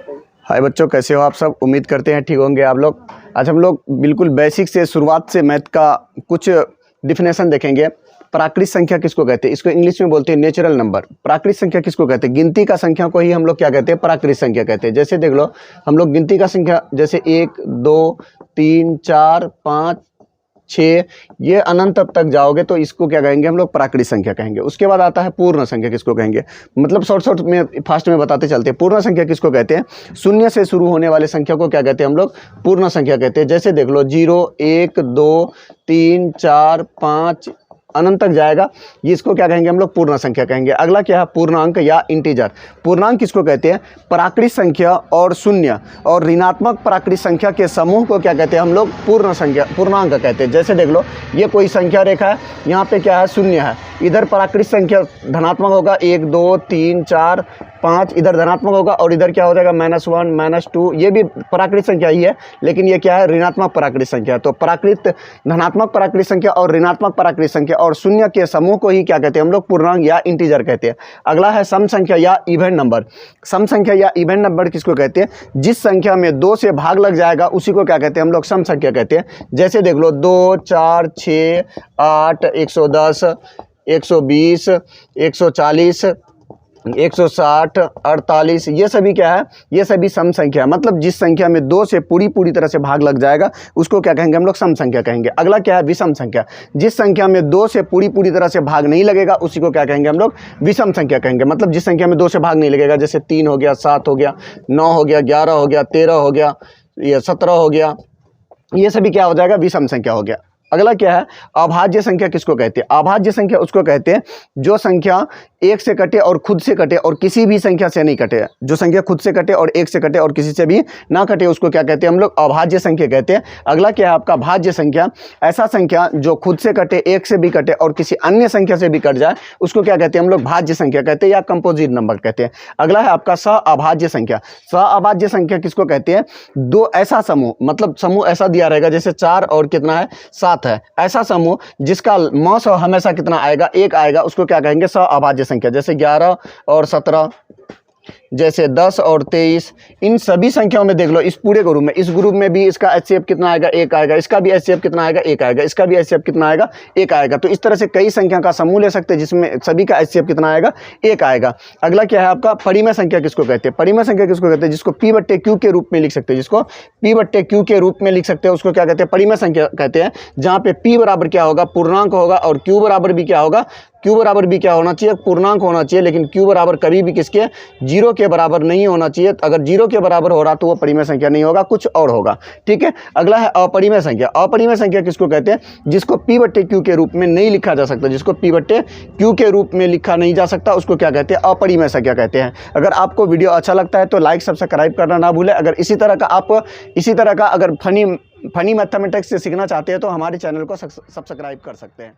हाय बच्चों, कैसे हो आप सब। उम्मीद करते हैं ठीक होंगे आप लोग। आज हम लोग बिल्कुल बेसिक से शुरुआत से मैथ का कुछ डिफिनेशन देखेंगे। प्राकृत संख्या किसको कहते हैं? इसको इंग्लिश में बोलते हैं नेचुरल नंबर। प्राकृत संख्या किसको कहते हैं? गिनती का संख्या को ही हम लोग क्या कहते हैं? प्राकृत संख्या कहते हैं। जैसे देख लो, हम लोग गिनती का संख्या जैसे 1 2 3 4 5 6 ये अनंत तक जाओगे तो इसको क्या कहेंगे हम लोग? प्राकृत संख्या कहेंगे। उसके बाद आता है पूर्ण संख्या किसको कहेंगे? मतलब शॉर्ट में फास्ट में बताते चलते हैं। पूर्ण संख्या किसको कहते हैं? शून्य से शुरू होने वाले संख्या को क्या कहते हैं हम लोग? पूर्ण संख्या कहते हैं। जैसे देख लो 0 1 2 3 4 5 अनंत तक जाएगा, ये इसको क्या कहेंगे हम लोग? पूर्ण संख्या कहेंगे। अगला क्या है? पूर्णांक या इंटीजर। पूर्णांक किसको कहते हैं? प्राकृत संख्या और शून्य और ऋणात्मक प्राकृत संख्या के समूह को क्या कहते हैं हम लोग? पूर्ण संख्या, पूर्णांक कहते हैं। जैसे देख लो, ये कोई संख्या रेखा है, यहाँ पे क्या है? शून्य है। इधर प्राकृत संख्या धनात्मक होगा 1 2 3 4 5, इधर धनात्मक होगा और इधर क्या हो जाएगा? -1 -2। ये भी प्राकृत संख्या ही है, लेकिन ये क्या है? ऋणात्मक प्राकृत संख्या। तो प्राकृत धनात्मक प्राकृत संख्या और ऋणात्मक प्राकृत संख्या और शून्य के समूह को ही क्या कहते हैं हम लोग? पूर्णांक या इंटीजर कहते हैं। अगला है सम संख्या या इवन नंबर। सम संख्या या इवन नंबर किसको कहते हैं? जिस संख्या में 2 से भाग लग जाएगा उसी को क्या कहते हैं हम लोग? सम संख्या कहते हैं। जैसे देख लो 2 4 6 8 110 120 140 160 48, ये सभी क्या है? ये सभी सम संख्या है। मतलब जिस संख्या में 2 से पूरी तरह से भाग लग जाएगा उसको क्या कहेंगे हम लोग? सम संख्या कहेंगे। अगला क्या है? विषम संख्या। जिस संख्या में 2 से पूरी तरह से भाग नहीं लगेगा उसी को क्या कहेंगे हम लोग? विषम संख्या कहेंगे। मतलब जिस संख्या में 2 से भाग नहीं लगेगा, जैसे 3 हो गया, 7 हो गया, 9 हो गया, 11 हो गया, 13 हो गया, ये 17 हो गया, ये सभी क्या हो जाएगा? विषम संख्या हो गया। अगला क्या है? अभाज्य संख्या किसको कहते हैं? अभाज्य संख्या उसको कहते हैं जो संख्या 1 से कटे और खुद से कटे और किसी भी संख्या से नहीं कटे। जो संख्या खुद से कटे और 1 से कटे और किसी से भी ना कटे उसको क्या कहते हैं हम लोग? अभाज्य संख्या कहते हैं। अगला क्या है आपका? भाज्य संख्या। ऐसा संख्या जो खुद से कटे, 1 से भी कटे और किसी अन्य संख्या से भी कट जाए उसको क्या कहते हैं हम लोग? भाज्य संख्या कहते हैं या कंपोजिट नंबर कहते हैं। अगला है आपका सअभाज्य संख्या। सअभाज्य संख्या किसको कहते हैं? दो ऐसा समूह, मतलब समूह ऐसा दिया रहेगा जैसे 4 और कितना है? 7 है। ऐसा समूह जिसका मौस हमेशा कितना आएगा? 1 आएगा, उसको क्या कहेंगे? सअभाज्य संख्या। जैसे 11 और 17, जैसे 10 और 23, इन सभी संख्याओं में देख लो, इस पूरे ग्रुप में, इस ग्रुप में भी इसका एचसीएफ कितना आएगा? 1 आएगा। इसका भी एचसीएफ कितना आएगा? 1 आएगा। इसका भी एचसीएफ कितना आएगा? 1 आएगा। तो इस तरह से कई संख्या का समूह ले सकते हैं जिसमें सभी का एचसीएफ कितना आएगा? 1 आएगा। अगला क्या है आपका? परिमेय संख्या किसको कहते हैं? परिमेय संख्या किसको कहते हैं? जिसको P/Q के रूप में लिख सकते हैं, जिसको P/Q के रूप में लिख सकते हैं उसको क्या कहते हैं? परिमेय संख्या कहते हैं। जहाँ पे P बराबर क्या होगा? पूर्णांक होगा और Q बराबर भी क्या होगा? Q बराबर भी क्या होना चाहिए? पूर्णांक होना चाहिए। लेकिन Q बराबर कभी भी किसके? 0 के बराबर नहीं होना चाहिए। अगर 0 के बराबर हो रहा तो वो परिमेय संख्या नहीं होगा, कुछ और होगा। ठीक है। अगला है अपरिमेय संख्या। अपरिमेय संख्या किसको कहते हैं? जिसको P/Q के रूप में नहीं लिखा जा सकता। जिसको P/Q के रूप में लिखा नहीं जा सकता उसको क्या कहते हैं? अपरिमेय संख्या कहते हैं। अगर आपको वीडियो अच्छा लगता है तो लाइक सब्सक्राइब करना ना भूलें। अगर इसी तरह का अगर फनी मैथमेटिक्स से सीखना चाहते हैं तो हमारे चैनल को सब्सक्राइब कर सकते हैं।